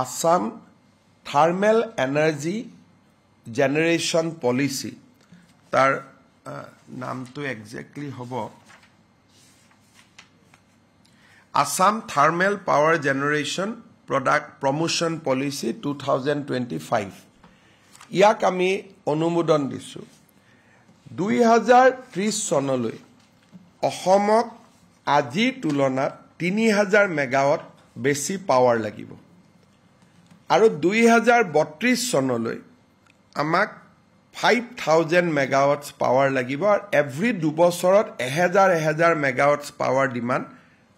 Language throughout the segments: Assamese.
Assam Thermal Energy Generation Policy. Tar naam to exactly hobo Assam Thermal Power Generation Product Promotion Policy 2025. Iyak ami onumodon disu. 2030 sonoloi অসমক আজি তুলনাত 3000 মেগাৱাট বেছি পাৱাৰ লাগিব আৰু 2032 সনলৈ আমাক 5000 মেগাৱাটছ পাৱাৰ লাগিব আৰু এভৰি 2 বছৰত 1000 মেগাৱাটছ পাৱাৰ ডিমান্ড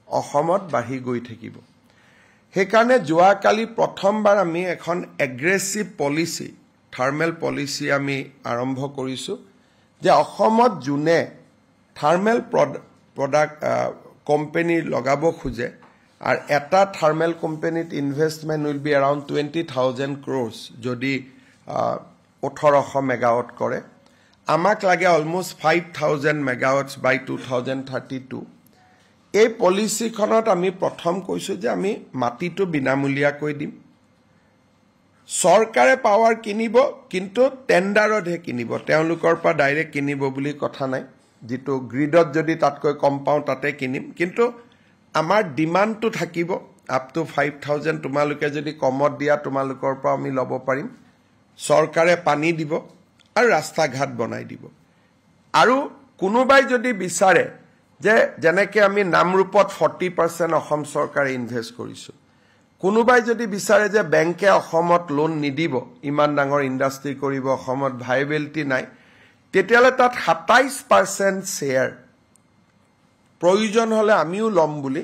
অসমত বাঢ়ি গৈ থাকিব হেকাৰণে যোৱাকালি প্ৰথমবাৰ আমি এখন এগ্ৰেছিভ পলিচি থাৰ্মেল পলিচি আমি আৰম্ভ কৰিছো যে অসমত জুনে থাৰ্মেল প্ৰডাক্ট কোম্পানী লগাব খুজে আর এটা থার্মাল কোম্পানিত investment will be around 20000 crores যদি 1800 মেগাওয়াট করে আমাক লাগে অলমোস্ট 5000 মেগাওয়াটস বাই 2032 এই পলিসিখনত আমি প্ৰথম কৈছো যে আমি মাটিটো বিনামূলীয়া কৈ দিম সৰকাৰে পাওয়াৰ কিনিব কিন্তু টেন্ডাৰতহে কিনিব তেওঁলোকৰ পৰা ডাইৰেক্ট কিনিব বুলি কথা নাই যেটো গ্ৰিডত যদি তাতকৈ কম পাও তাতে কিনিম কিন্তু আমাৰ ডিমান্ড তো থাকিব আপ টু 5000 তোমালোকে যদি কমত দিয়া তোমালোকৰ পৰা আমি লব পাৰিম সৰকাৰে পানী দিব আৰু ৰাস্তা ঘাট বনাই দিব আৰু কোনোবাই যদি বিচাৰে যে জেনেকে আমি নামৰূপত 40% অসম সৰকাৰে ইনভেস্ট কৰিছো কোনোবাই যদি বিচাৰে যে বেংকে অসমত লোন নিদিব ইমান ডাঙৰ ইন্ডাষ্ট্ৰি কৰিব অসমত ভাইবিলিটি নাই তেতিয়ালে তাত 27% শেয়াৰ প্ৰয়োজন হলে আমিও লম বুলি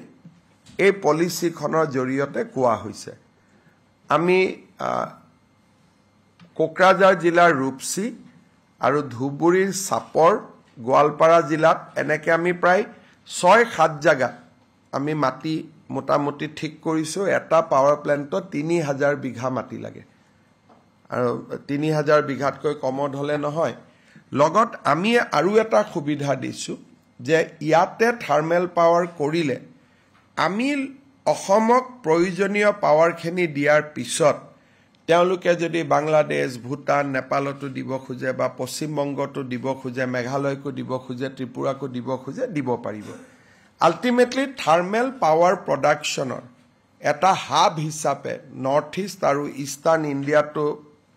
এই পলিসি খনৰ জৰিয়তে কোৱা হৈছে আমি কোকৰাঝাৰ জিলাৰ ৰূপসী আৰু ধুবুৰীৰ সাপৰ গোৱালপাৰা জিলাত এনেকে আমি প্ৰায় 6-7 জায়গা আমি মাটি মোটামুটি ঠিক কৰিছো এটা পাৱাৰ প্ল্যান্টত 3000 বিঘা মাটি লাগে আৰু 3000 বিঘাতকৈ কমত হলে নহয় লগত আমি আৰু এটা সুবিধা দিছো যে ইয়াতে থাৰ্মেল পাৱাৰ কৰিলে আমি অসমক প্ৰয়োজনীয় পাৱাৰখিনি দিয়াৰ পিছত তেওঁলোকে যদি বাংলাদেশ ভুটান নেপালতো দিব খুজে বা পশ্চিম বংগতো দিব খুজে মেঘালয়কো দিব খুজে ত্ৰিপুৰাকো দিব খুজে দিব পাৰিব আলটিমেটলি থাৰ্মেল পাৱাৰ প্ৰডাকচনৰ এটা হাব হিচাপে নৰ্থ ইষ্ট আৰু ইষ্টাৰ্ণ ইণ্ডিয়াটো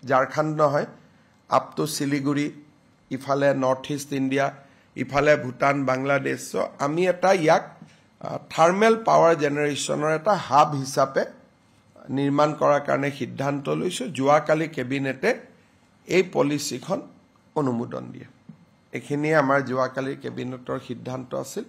ঝাৰখণ্ড নহয় আপ টু শিলিগুৰি ইফালে নৰ্থ ইষ্ট ইণ্ডিয়া ইফালে ভুটান বাংলাদেশ আমি এটা ইয়াক থাৰ্মেল পাৱাৰ জেনাৰেশনৰ এটা হাব হিচাপে নিৰ্মাণ কৰাৰ কাৰণে সিদ্ধান্ত লৈছো যোৱাকালি কেবিনেটে এই পলিচিখন অনুমোদন দিয়ে এখিনি আমাৰ যোৱাকালি কেবিনেটৰ সিদ্ধান্ত আছিল